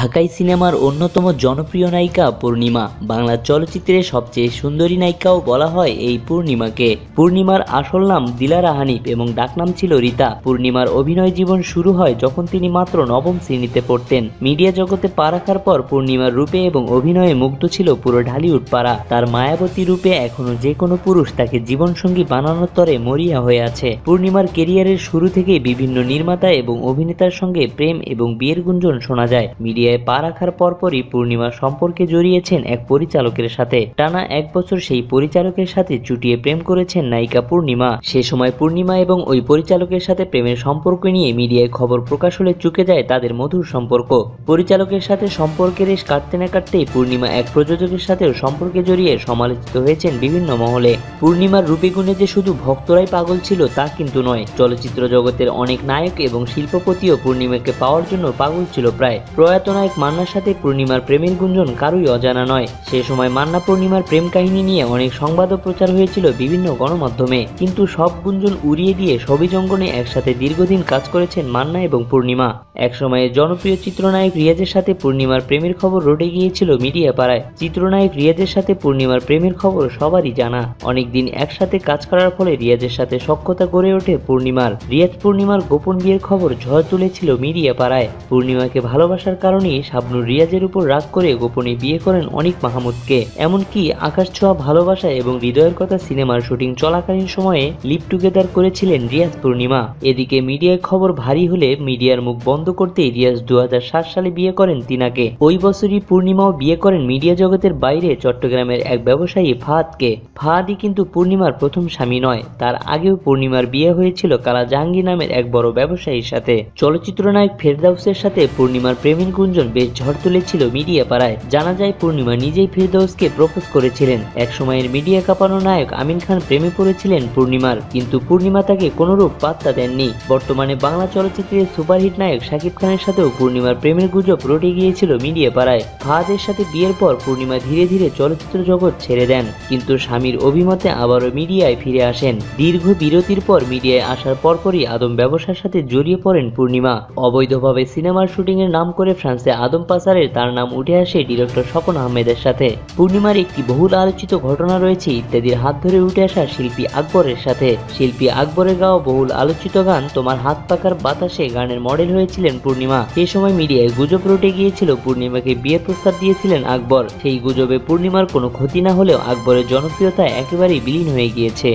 ঢাকাই সিনেমার অন্যতম জনপ্রিয় নায়িকা পূর্ণিমা। বাংলা চলচ্চিত্রের সবচেয়ে সুন্দরী নায়িকাও বলা হয় এই পূর্ণিমাকে। পূর্ণিমার আসল নাম দিলারা হানিফ এবং ডাকনাম ছিল রীতা। পূর্ণিমার অভিনয় জীবন শুরু হয় যখন তিনি মাত্র নবম শ্রেণীতে পড়তেন। মিডিয়া জগতে পা রাখার পর পূর্ণিমার রূপে এবং অভিনয়ে মুগ্ধ ছিল পুরো ঢালিউড পাড়া। তার মায়াবতী রূপে এখনো যে কোনো পুরুষ তাকে জীবনসঙ্গী বানানোর তরে মরিয়া হয়ে আছে। পূর্ণিমার কেরিয়ারের শুরু থেকেই বিভিন্ন নির্মাতা এবং অভিনেতার সঙ্গে প্রেম এবং বিয়ের গুঞ্জন শোনা যায়। মিডিয়ায় পা রাখার পরপরই পূর্ণিমা সম্পর্কে জড়িয়েছেন এক পরিচালকের সাথে। টানা 1 বছর সেই পরিচালকের সাথে চুটিয়ে প্রেম করেছেন নায়িকা পূর্ণিমা। সে সময় পূর্ণিমা এবং ওই পরিচালকের সাথে প্রেমের সম্পর্ক নিয়ে মিডিয়ায় খবর প্রকাশ হলে চুকে যায় তাদের মধুর সম্পর্ক। পরিচালকের সাথে সম্পর্কের রেশ কাটতে না কাটতেই পূর্ণিমা এক প্রযোজকের সাথেও সম্পর্কে জড়িয়ে সমালোচিত হয়েছেন বিভিন্ন মহলে। পূর্ণিমার রূপে গুণে যে শুধু ভক্তরাই পাগল ছিল তা কিন্তু নয়, চলচ্চিত্র জগতের অনেক নায়ক এবং শিল্পপতিও পূর্ণিমাকে পাওয়ার জন্য পাগল ছিল প্রায়। প্রয়াত নায়ক মান্নার সাথে পূর্ণিমার প্রেমের গুঞ্জন কারোই অজানা নয়। সে সময় মান্না পূর্ণিমার প্রেম কাহিনী নিয়ে অনেক সংবাদও প্রচার হয়েছিল বিভিন্ন গণমাধ্যমে, কিন্তু সব গুঞ্জন উড়িয়ে দিয়ে সবই জঙ্গনে একসাথে দীর্ঘদিন কাজ করেছেন মান্না এবং পূর্ণিমা। একসময়ে জনপ্রিয় চিত্রনায়ক রিয়াজের সাথে পূর্ণিমার প্রেমের খবর রটে গিয়েছিল মিডিয়া পাড়ায়। চিত্রনায়ক রিয়াজের সাথে পূর্ণিমার প্রেমের খবর সবারই জানা। অনেকদিন একসাথে কাজ করার ফলে রিয়াজের সাথে সখ্যতা গড়ে ওঠে পূর্ণিমার। রিয়াজ পূর্ণিমার গোপন বিয়ের খবর ঝড় তুলেছিল মিডিয়া পাড়ায়। পূর্ণিমাকে ভালোবাসার কারণেই শাবনূর রিয়াজের উপর রাগ করে গোপনে বিয়ে করেন অনিক মাহমুদকে। এমনকি আকাশ ছোঁয়া ভালোবাসা এবং হৃদয়ের কথা সিনেমার শুটিং চলাকালীন সময়ে লিপ টুগেদার করেছিলেন রিয়াজ পূর্ণিমা। এদিকে মিডিয়ায় খবর ভারী হলে মিডিয়ার মুখ বন্ধ করতেই রিয়াজ 2007 সালে বিয়ে করেন তিনাকে। ওই বছরই পূর্ণিমাও বিয়ে করেন মিডিয়া জগতের বাইরে চট্টগ্রামের এক ব্যবসায়ী ফাহাদকে। ফাহাদই কিন্তু পূর্ণিমার প্রথম স্বামী নয়, তার আগেও পূর্ণিমার বিয়ে হয়েছিল কালা জাহাঙ্গীর নামের এক বড় ব্যবসায়ীর সাথে। চলচ্চিত্র নায়ক ফেরদাউসের সাথে পূর্ণিমার প্রেমের গুঞ্জন বেশ ঝড় তুলেছিল মিডিয়া পাড়ায়। জানা যায় পূর্ণিমা নিজেই ফেরদাউসকে প্রপোজ করেছিলেন। এক সময়ের মিডিয়া কাঁপানো নায়ক আমিন খান প্রেমে পড়েছিলেন পূর্ণিমার, কিন্তু পূর্ণিমা তাকে কোনোরূপ পাত্তা দেননি। বর্তমানে বাংলা চলচ্চিত্রের সুপারহিট নায়ক শাকিব খানের সাথেও পূর্ণিমার প্রেমের গুজব রটে গিয়েছিল মিডিয়া পাড়ায়। ফাহাদের সাথে বিয়ের পর পূর্ণিমা ধীরে ধীরে চলচ্চিত্র জগৎ ছেড়ে দেন, কিন্তু স্বামীর অভিমতে আবারও মিডিয়ায় ফিরে আসেন। দীর্ঘ বিরতির পর মিডিয়ায় আসার পরপরই আদম ব্যবসার সাথে জড়িয়ে পড়েন পূর্ণিমা। অবৈধভাবে সিনেমার শুটিং এর নাম করে ফ্রান্সে আদম পাচারের তার নাম উঠে আসে ডিরেক্টর স্বপন আহমেদের সাথে। পূর্ণিমার একটি বহুল আলোচিত ঘটনা রয়েছে ইত্যাদির হাত ধরে উঠে আসা শিল্পী আকবরের সাথে। শিল্পী আকবরের গাওয়া বহুল আলোচিত গান তোমার হাত পাকার বাতাসে গানের মডেল হয়েছিলেন পূর্ণিমা। সেই সময় মিডিয়ায় গুজব রটে গিয়েছিল পূর্ণিমাকে বিয়ের প্রস্তাব দিয়েছিলেন আকবর। সেই গুজবে পূর্ণিমার কোনো ক্ষতি না হলেও আকবরের জনপ্রিয়তা একেবারেই বিলীন হয়ে গিয়েছে।